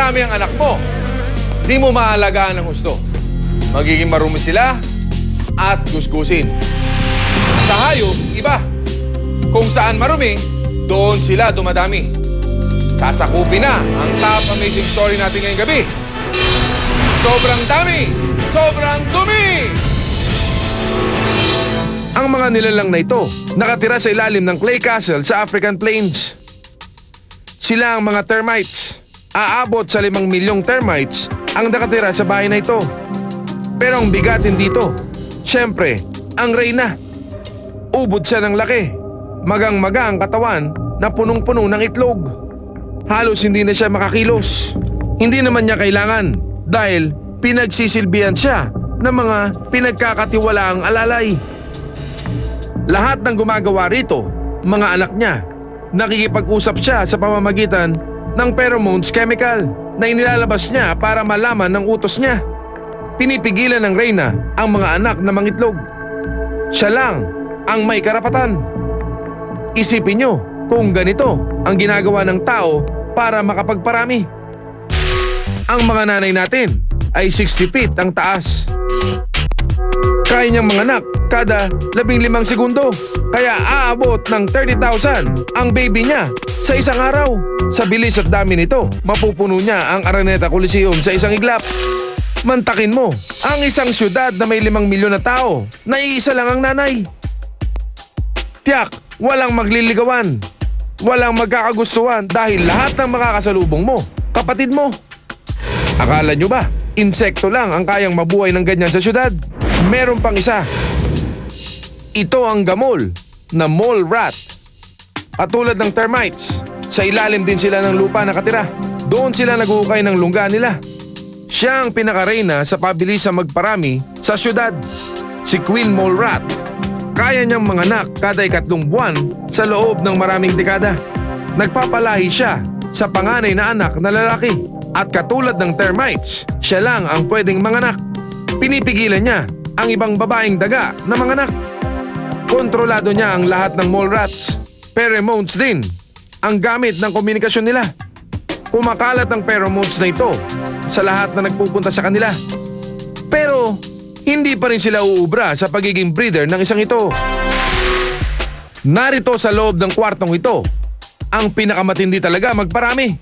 marami ang anak mo, di mo maalagaan ng husto. Magiging marumi sila at gusgusin. Sa hayop, iba. Kung saan marumi, doon sila dumadami. Sasakupin na ang top amazing story natin ngayong gabi. Sobrang dami! Sobrang dumi! Ang mga nilalang na ito nakatira sa ilalim ng clay castle sa African Plains. Sila ang mga termites. Aabot sa 5 milyong termites ang nakatira sa bahay na ito. Pero ang bigatin dito, syempre, ang reyna. Ubod siya ng laki. Magang-maga ang katawan na punong-puno ng itlog. Halos hindi na siya makakilos. Hindi naman niya kailangan dahil pinagsisilbihan siya ng mga pinagkakatiwalaang alalay. Lahat ng gumagawa rito, mga anak niya. Nakikipag-usap siya sa pamamagitan ng pheromones chemical na inilalabas niya para malaman ng utos niya. Pinipigilan ng reyna ang mga anak na mangitlog. Siya lang ang may karapatan. Isipin niyo kung ganito ang ginagawa ng tao para makapagparami. Ang mga nanay natin ay 60 feet ang taas. Kaya niyang manganak kada 15 segundo. Kaya aabot ng 30,000 ang baby niya sa isang araw. Sa bilis at dami nito, mapupuno niya ang Araneta Coliseum sa isang iglap. Mantakin mo, ang isang syudad na may 5 milyon na tao, na iisa lang ang nanay. Tiyak, walang magliligawan. Walang magkakagustuhan dahil lahat ng makakasalubong mo, kapatid mo. Akala nyo ba, insekto lang ang kayang mabuhay ng ganyan sa syudad? Meron pang isa. Ito ang gamol na mole rat. Katulad ng termites, sa ilalim din sila ng lupa nakatira. Doon sila naguhukay ng lungga nila. Siya ang pinaka-reyna sa pabilisang magparami sa syudad. Si Queen Mole Rat. Kaya niyang manganak kada 3 buwan sa loob ng maraming dekada. Nagpapalahi siya sa panganay na anak na lalaki. At katulad ng termites, siya lang ang pwedeng manganak. Pinipigilan niya ang ibang babaeng daga na manganak. Kontrolado niya ang lahat ng mole rats. Pheromones din ang gamit ng komunikasyon nila. Kumakalat ang pheromones na ito sa lahat na nagpupunta sa kanila. Pero hindi pa rin sila uubra sa pagiging breeder ng isang ito. Narito sa loob ng kwartong ito ang pinakamatindi talaga magparami.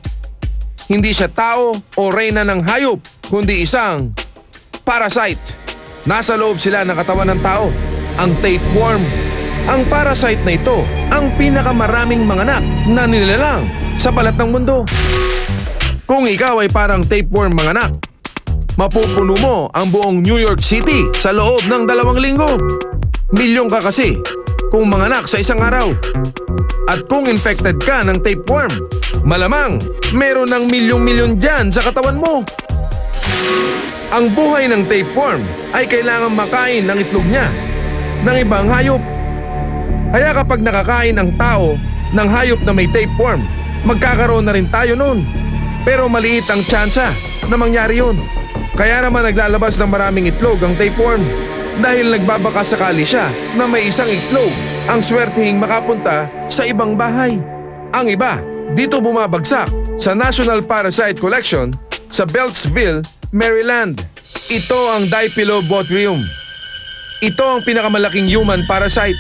Hindi siya tao o reyna ng hayop, kundi isang parasite. Nasa loob sila ng katawan ng tao, ang tapeworm. Ang parasite na ito ang pinakamaraming manganak na nilalang sa balat ng mundo. Kung ikaw ay parang tapeworm manganak, mapupuno mo ang buong New York City sa loob ng 2 linggo. Milyon ka kasi kung manganak sa isang araw. At kung infected ka ng tapeworm, malamang meron ng milyong-milyon dyan sa katawan mo. Ang buhay ng tapeworm ay kailangan makain ng itlog niya ng ibang hayop. Kaya kapag nakakain ang tao ng hayop na may tapeworm, magkakaroon na rin tayo nun. Pero maliit ang tsansa na mangyari yun. Kaya naman naglalabas ng maraming itlog ang tapeworm dahil nagbabaka sakali siya na may isang itlog ang swertihing makapunta sa ibang bahay. Ang iba, dito bumabagsak sa National Parasite Collection sa Beltsville, Maryland. Ito ang Dipilobothrium. Ito ang pinakamalaking human parasite.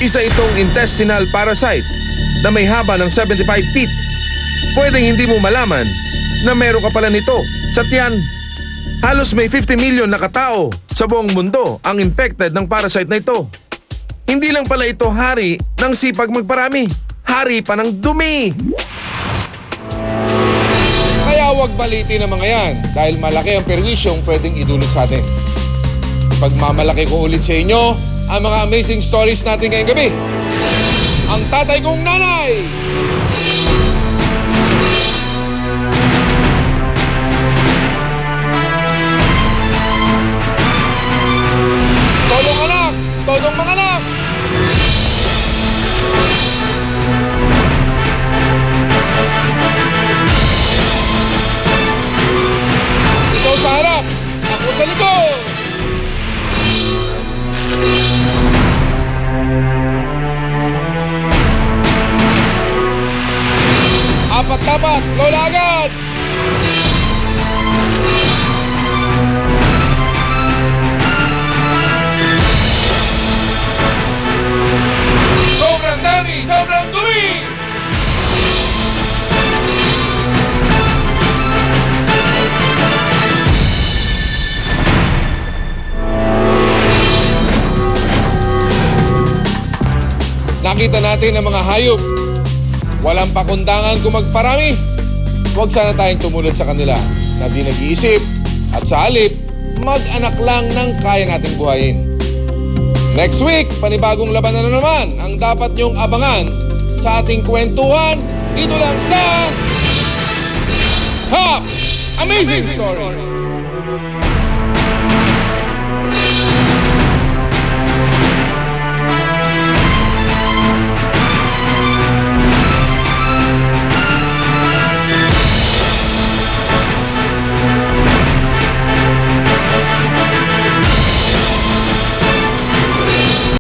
Isa itong intestinal parasite na may haba ng 75 feet. Pwedeng hindi mo malaman na meron ka pala nito sa tiyan. Halos may 50 million na katao sa buong mundo ang infected ng parasite na ito. Hindi lang pala ito hari ng sipag magparami, hari pa ng dumi. Kaya huwag balitin ang mga yan dahil malaki ang perwisyong pwedeng idulot sa atin. Pagmamalaki ko ulit sa inyo ang mga amazing stories natin ngayong gabi. Ang tatay kong nanay! Tolong anak! Tolong mga anak! Ikaw sa harap! Ako sa likod! Apat-apat! Lola agad! Makita natin ang mga hayop. Walang pakundangan kung magparami. Huwag sana tayong tumulad sa kanila na di nag-iisip at sa halip, mag-anak lang ng kaya nating buhayin. Next week, panibagong labanan na naman ang dapat niyong abangan sa ating kwentuhan dito lang sa Hops Amazing Stories!